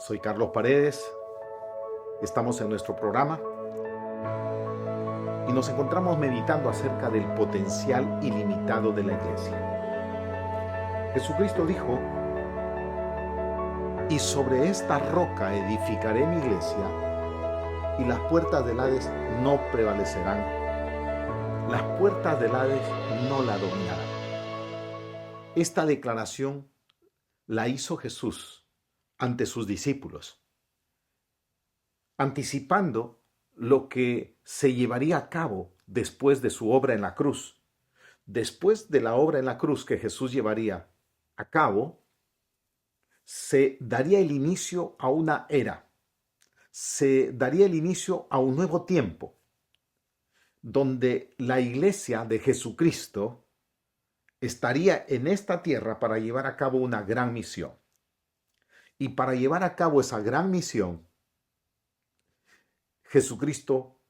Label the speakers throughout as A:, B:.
A: Soy Carlos Paredes, estamos en nuestro programa y nos encontramos meditando acerca del potencial ilimitado de la iglesia. Jesucristo dijo: y sobre esta roca edificaré mi iglesia y las puertas del Hades no prevalecerán. Las puertas del Hades no la dominarán. Esta declaración la hizo Jesús ante sus discípulos, anticipando lo que se llevaría a cabo después de su obra en la cruz. Después de la obra en la cruz que Jesús llevaría a cabo, se daría el inicio a una era, se daría el inicio a un nuevo tiempo, donde la iglesia de Jesucristo estaría en esta tierra para llevar a cabo una gran misión. Y para llevar a cabo esa gran misión, Jesucristo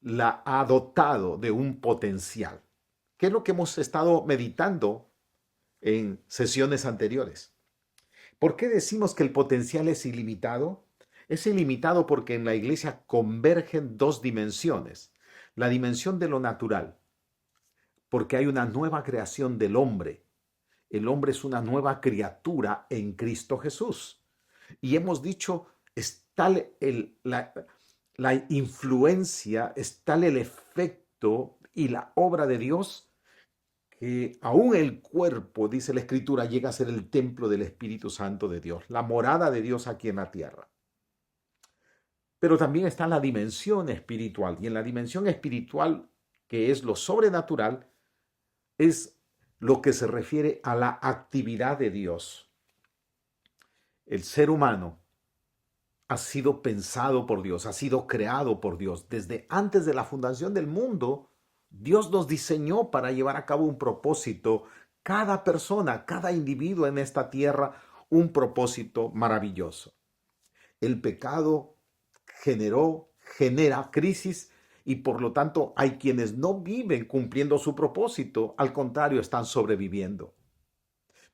A: la ha dotado de un potencial, que es lo que hemos estado meditando en sesiones anteriores. ¿Por qué decimos que el potencial es ilimitado? Es ilimitado porque en la iglesia convergen dos dimensiones. La dimensión de lo natural, porque hay una nueva creación del hombre. El hombre es una nueva criatura en Cristo Jesús. Y hemos dicho, es tal la influencia, es tal el efecto y la obra de Dios, que aún el cuerpo, dice la Escritura, llega a ser el templo del Espíritu Santo de Dios, la morada de Dios aquí en la tierra. Pero también está la dimensión espiritual, y en la dimensión espiritual, que es lo sobrenatural, es lo que se refiere a la actividad de Dios. El ser humano ha sido pensado por Dios, ha sido creado por Dios. Desde antes de la fundación del mundo, Dios nos diseñó para llevar a cabo un propósito. Cada persona, cada individuo en esta tierra, un propósito maravilloso. El pecado genera crisis y por lo tanto hay quienes no viven cumpliendo su propósito, al contrario, están sobreviviendo.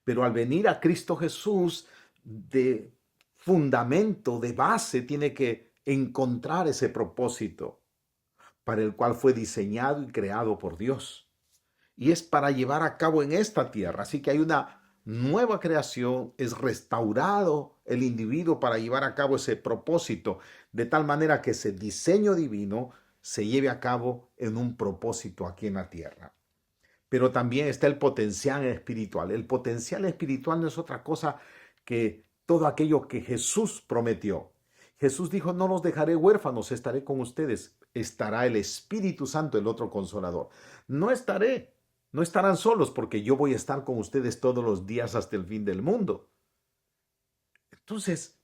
A: Pero al venir a Cristo Jesús, de fundamento, de base, tiene que encontrar ese propósito para el cual fue diseñado y creado por Dios. Y es para llevar a cabo en esta tierra. Así que hay una nueva creación, es restaurado el individuo para llevar a cabo ese propósito, de tal manera que ese diseño divino se lleve a cabo en un propósito aquí en la tierra. Pero también está el potencial espiritual. El potencial espiritual no es otra cosa que todo aquello que Jesús prometió. Jesús dijo: no los dejaré huérfanos, estaré con ustedes. Estará el Espíritu Santo, el otro consolador. No estarán solos, porque yo voy a estar con ustedes todos los días hasta el fin del mundo. Entonces,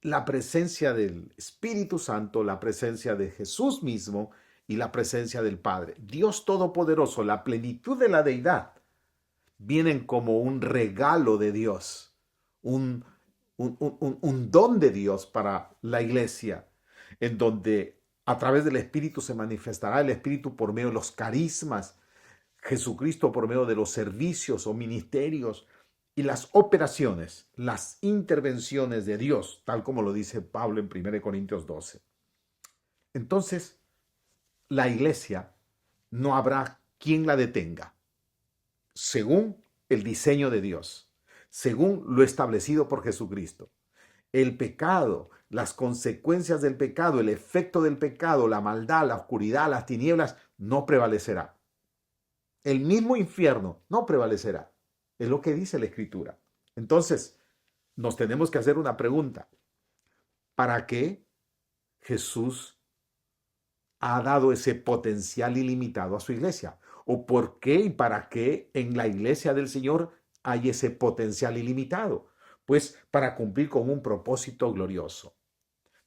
A: la presencia del Espíritu Santo, la presencia de Jesús mismo y la presencia del Padre, Dios Todopoderoso, la plenitud de la deidad, vienen como un regalo de Dios, un don de Dios para la iglesia, en donde a través del Espíritu se manifestará el Espíritu por medio de los carismas, Jesucristo por medio de los servicios o ministerios y las operaciones, las intervenciones de Dios, tal como lo dice Pablo en 1 Corintios 12. Entonces, la iglesia no habrá quien la detenga, según el diseño de Dios, según lo establecido por Jesucristo. El pecado, las consecuencias del pecado, el efecto del pecado, la maldad, la oscuridad, las tinieblas, no prevalecerá. El mismo infierno no prevalecerá. Es lo que dice la Escritura. Entonces, nos tenemos que hacer una pregunta. ¿Para qué Jesús ha dado ese potencial ilimitado a su iglesia? ¿O por qué y para qué en la iglesia del Señor hay ese potencial ilimitado? Pues para cumplir con un propósito glorioso.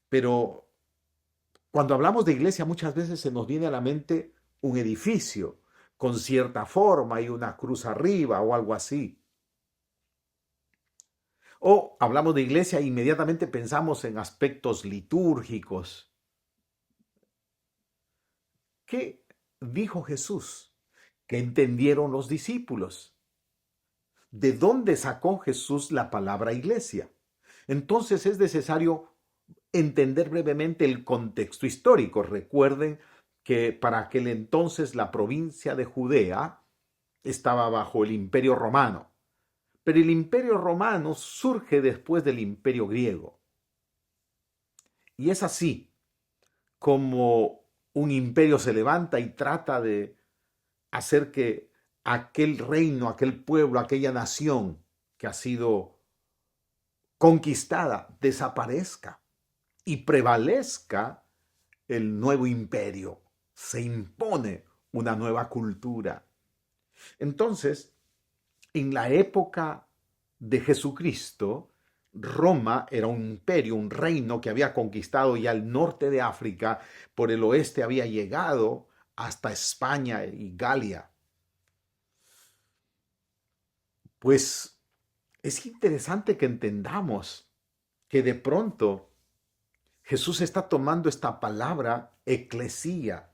A: Pero cuando hablamos de iglesia, muchas veces se nos viene a la mente un edificio con cierta forma y una cruz arriba o algo así. O hablamos de iglesia e inmediatamente pensamos en aspectos litúrgicos. ¿Qué dijo Jesús? ¿Qué entendieron los discípulos? ¿De dónde sacó Jesús la palabra iglesia? Entonces es necesario entender brevemente el contexto histórico. Recuerden que para aquel entonces la provincia de Judea estaba bajo el Imperio Romano, pero el Imperio Romano surge después del Imperio Griego. Y es así como un imperio se levanta y trata de hacer que aquel reino, aquel pueblo, aquella nación que ha sido conquistada desaparezca y prevalezca el nuevo imperio. Se impone una nueva cultura. Entonces, en la época de Jesucristo, Roma era un imperio, un reino que había conquistado ya el norte de África, por el oeste había llegado hasta España y Galia. Pues es interesante que entendamos que de pronto Jesús está tomando esta palabra eclesía,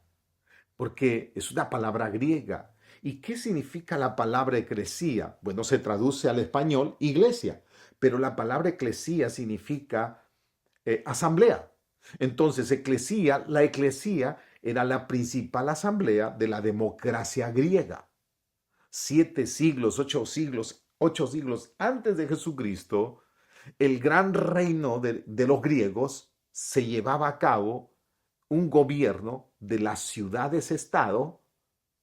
A: porque es una palabra griega. ¿Y qué significa la palabra eclesía? Bueno, se traduce al español iglesia, pero la palabra eclesía significa asamblea. Entonces, la eclesía era la principal asamblea de la democracia griega. 7 siglos, 8 siglos, 8 siglos antes de Jesucristo, el gran reino de los griegos se llevaba a cabo un gobierno de las ciudades-estado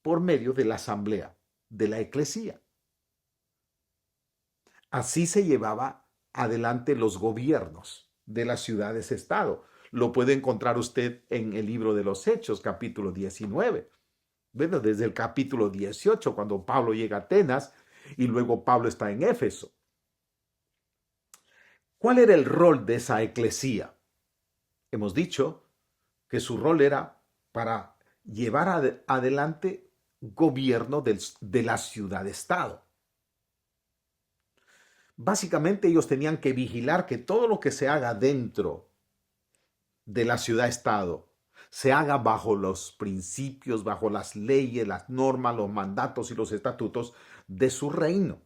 A: por medio de la asamblea, de la eclesía. Así se llevaba adelante los gobiernos de las ciudades-estado. Lo puede encontrar usted en el libro de los Hechos, capítulo 19. Bueno, desde el capítulo 18, cuando Pablo llega a Atenas y luego Pablo está en Éfeso. ¿Cuál era el rol de esa eclesía? Hemos dicho que su rol era para llevar adelante gobierno de la ciudad-estado. Básicamente ellos tenían que vigilar que todo lo que se haga dentro de la ciudad-estado se haga bajo los principios, bajo las leyes, las normas, los mandatos y los estatutos de su reino,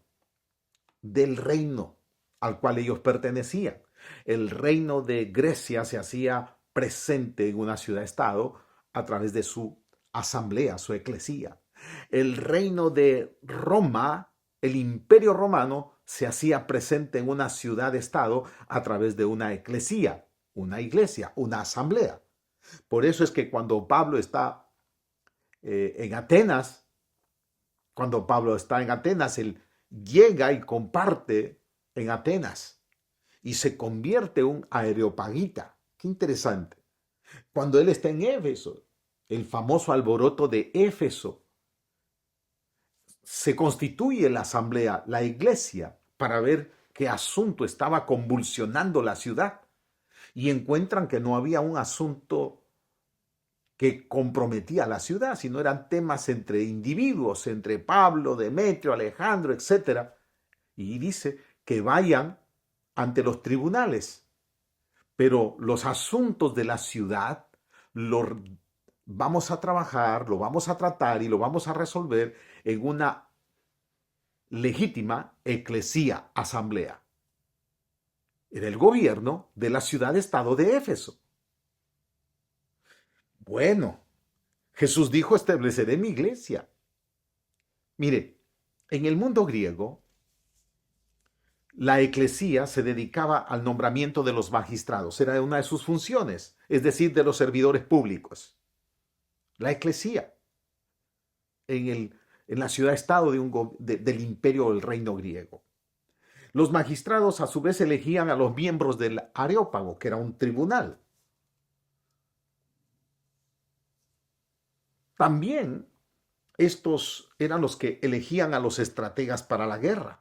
A: del reino al cual ellos pertenecían. El reino de Grecia se hacía presente en una ciudad-estado a través de su asamblea, su eclesía. El reino de Roma, el imperio romano, se hacía presente en una ciudad-estado a través de una eclesía, una iglesia, una asamblea. Por eso es que cuando Pablo está en Atenas, él llega y comparte en Atenas y se convierte en un areopagita. Qué interesante. Cuando él está en Éfeso, el famoso alboroto de Éfeso, se constituye la asamblea, la iglesia, para ver qué asunto estaba convulsionando la ciudad. Y encuentran que no había un asunto que comprometía a la ciudad, sino eran temas entre individuos, entre Pablo, Demetrio, Alejandro, etc. Y dice que vayan ante los tribunales, pero los asuntos de la ciudad los vamos a trabajar, lo vamos a tratar y lo vamos a resolver en una legítima eclesía, asamblea. Era el gobierno de la ciudad-estado de Éfeso. Bueno, Jesús dijo: estableceré mi iglesia. Mire, en el mundo griego, la eclesía se dedicaba al nombramiento de los magistrados, era una de sus funciones, es decir, de los servidores públicos. La eclesía en la ciudad-estado del imperio del reino griego. Los magistrados a su vez elegían a los miembros del Areópago, que era un tribunal. También estos eran los que elegían a los estrategas para la guerra.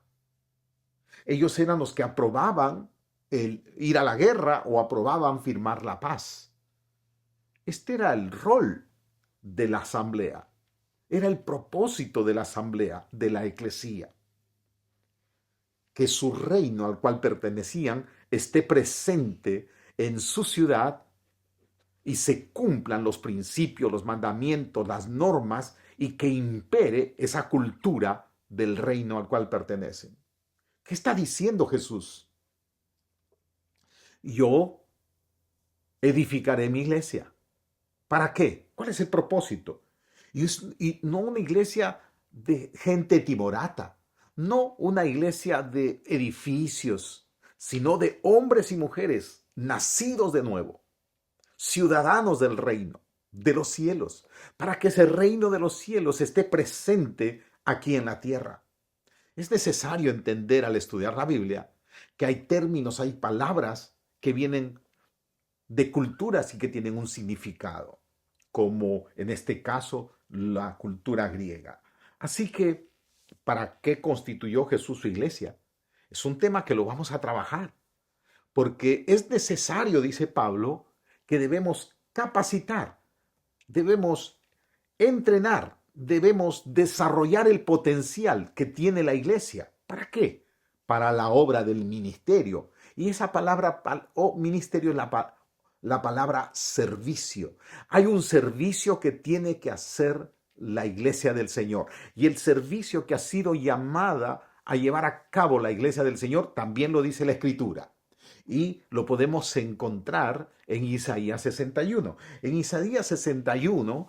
A: Ellos eran los que aprobaban el ir a la guerra o aprobaban firmar la paz. Este era el rol de la asamblea. Era el propósito de la asamblea, de la eclesía. Que su reino al cual pertenecían esté presente en su ciudad y se cumplan los principios, los mandamientos, las normas y que impere esa cultura del reino al cual pertenecen. ¿Qué está diciendo Jesús? Yo edificaré mi iglesia. ¿Para qué? ¿Cuál es el propósito? Y no una iglesia de gente timorata, no una iglesia de edificios, sino de hombres y mujeres nacidos de nuevo, ciudadanos del reino, de los cielos, para que ese reino de los cielos esté presente aquí en la tierra. Es necesario entender al estudiar la Biblia que hay términos, hay palabras que vienen de culturas y que tienen un significado, como en este caso la cultura griega. Así que, ¿para qué constituyó Jesús su iglesia? Es un tema que lo vamos a trabajar, porque es necesario, dice Pablo, que debemos capacitar, debemos entrenar, debemos desarrollar el potencial que tiene la iglesia. ¿Para qué? Para la obra del ministerio. Y esa palabra ministerio es la palabra servicio. Hay un servicio que tiene que hacer la iglesia del Señor. Y el servicio que ha sido llamada a llevar a cabo la iglesia del Señor también lo dice la Escritura. Y lo podemos encontrar en Isaías 61. En Isaías 61,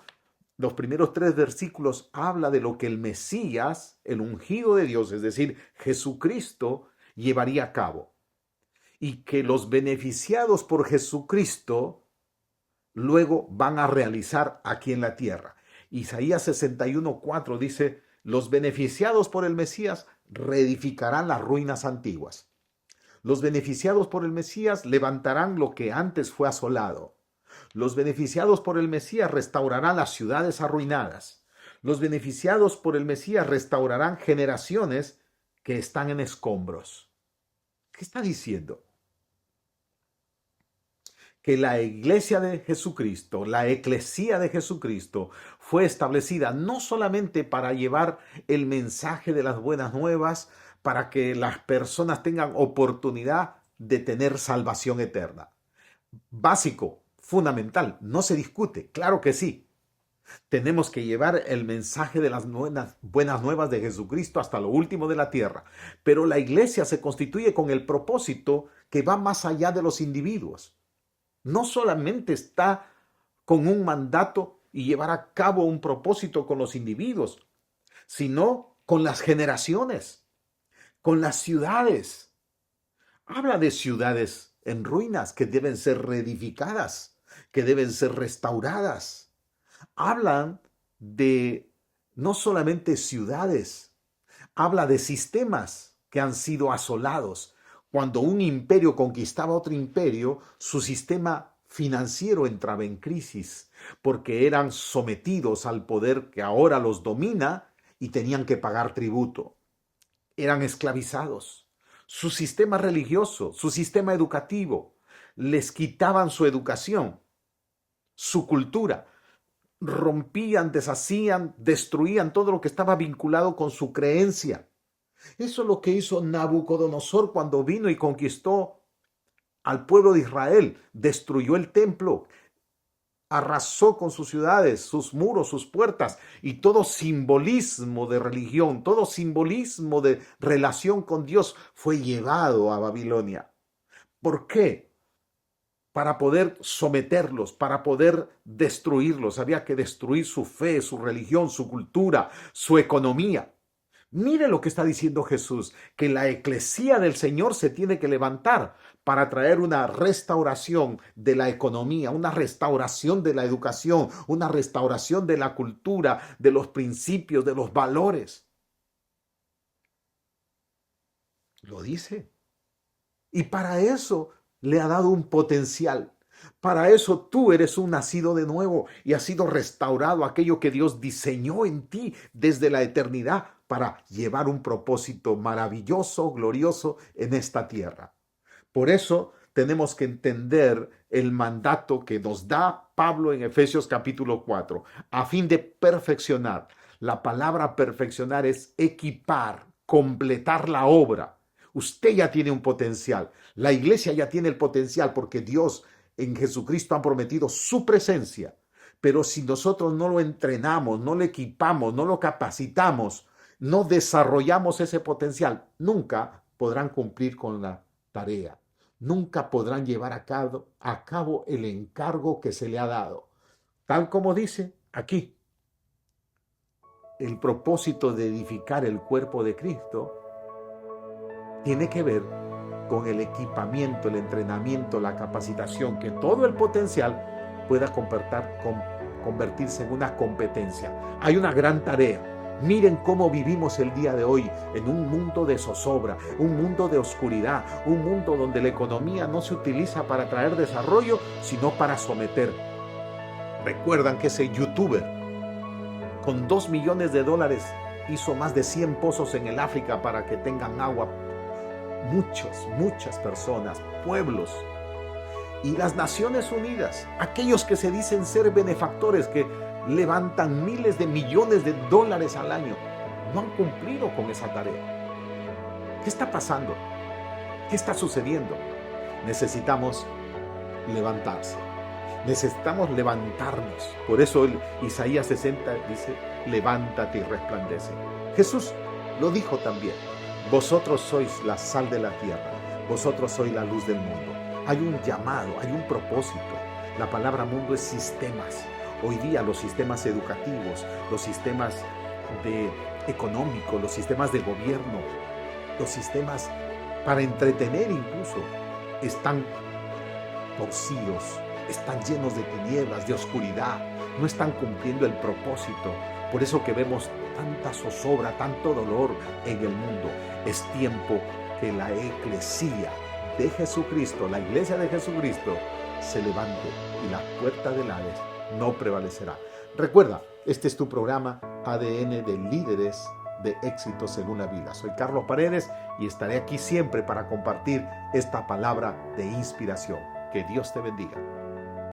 A: los primeros 3 versículos habla de lo que el Mesías, el ungido de Dios, es decir, Jesucristo, llevaría a cabo. Y que los beneficiados por Jesucristo luego van a realizar aquí en la tierra. Isaías 61:4 dice, los beneficiados por el Mesías reedificarán las ruinas antiguas. Los beneficiados por el Mesías levantarán lo que antes fue asolado. Los beneficiados por el Mesías restaurarán las ciudades arruinadas. Los beneficiados por el Mesías restaurarán generaciones que están en escombros. ¿Qué está diciendo? Que la iglesia de Jesucristo, la eclesía de Jesucristo, fue establecida no solamente para llevar el mensaje de las buenas nuevas, para que las personas tengan oportunidad de tener salvación eterna. Básico, fundamental, no se discute, claro que sí. Tenemos que llevar el mensaje de las buenas nuevas de Jesucristo hasta lo último de la tierra. Pero la iglesia se constituye con el propósito que va más allá de los individuos. No solamente está con un mandato y llevar a cabo un propósito con los individuos, sino con las generaciones, con las ciudades. Habla de ciudades en ruinas que deben ser reedificadas, que deben ser restauradas. Hablan de no solamente ciudades, habla de sistemas que han sido asolados. Cuando un imperio conquistaba otro imperio, su sistema financiero entraba en crisis, porque eran sometidos al poder que ahora los domina y tenían que pagar tributo. Eran esclavizados. Su sistema religioso, su sistema educativo, les quitaban su educación, su cultura, rompían, deshacían, destruían todo lo que estaba vinculado con su creencia. Eso es lo que hizo Nabucodonosor cuando vino y conquistó al pueblo de Israel. Destruyó el templo, arrasó con sus ciudades, sus muros, sus puertas y todo simbolismo de religión, todo simbolismo de relación con Dios fue llevado a Babilonia. ¿Por qué? Para poder someterlos, para poder destruirlos. Había que destruir su fe, su religión, su cultura, su economía. Mire lo que está diciendo Jesús, que la eclesía del Señor se tiene que levantar para traer una restauración de la economía, una restauración de la educación, una restauración de la cultura, de los principios, de los valores. Lo dice. Y para eso le ha dado un potencial. Para eso tú eres un nacido de nuevo y has sido restaurado aquello que Dios diseñó en ti desde la eternidad para llevar un propósito maravilloso, glorioso en esta tierra. Por eso tenemos que entender el mandato que nos da Pablo en Efesios capítulo 4, a fin de perfeccionar. La palabra perfeccionar es equipar, completar la obra. Usted ya tiene un potencial. La iglesia ya tiene el potencial porque Dios en Jesucristo ha prometido su presencia. Pero si nosotros no lo entrenamos, no lo equipamos, no lo capacitamos, no desarrollamos ese potencial, nunca podrán cumplir con la tarea. nunca podrán llevar a cabo el encargo que se le ha dado. Tal como dice aquí, el propósito de edificar el cuerpo de Cristo tiene que ver con el equipamiento, el entrenamiento, la capacitación, que todo el potencial pueda convertirse en una competencia. Hay una gran tarea. Miren cómo vivimos el día de hoy en un mundo de zozobra, un mundo de oscuridad, un mundo donde la economía no se utiliza para traer desarrollo, sino para someter. Recuerdan que ese youtuber con $2 millones hizo más de 100 pozos en el África para que tengan agua. Muchas personas, pueblos. Y las Naciones Unidas, aquellos que se dicen ser benefactores, que levantan miles de millones de dólares al año, no han cumplido con esa tarea. ¿Qué está pasando? ¿Qué está sucediendo? Necesitamos levantarse. Necesitamos levantarnos. Por eso Isaías 60 dice, levántate y resplandece. Jesús lo dijo también. Vosotros sois la sal de la tierra. Vosotros sois la luz del mundo. Hay un llamado, hay un propósito. La palabra mundo es sistemas. Hoy día los sistemas educativos, los sistemas económicos, los sistemas de gobierno, los sistemas para entretener incluso, están torcidos, están llenos de tinieblas, de oscuridad, no están cumpliendo el propósito. Por eso que vemos tanta zozobra, tanto dolor en el mundo. Es tiempo que la eclesía de Jesucristo, la iglesia de Jesucristo, se levante y la puerta del Hades no prevalecerá. Recuerda, este es tu programa ADN de líderes de éxito según la Biblia. Soy Carlos Paredes y estaré aquí siempre para compartir esta palabra de inspiración. Que Dios te bendiga.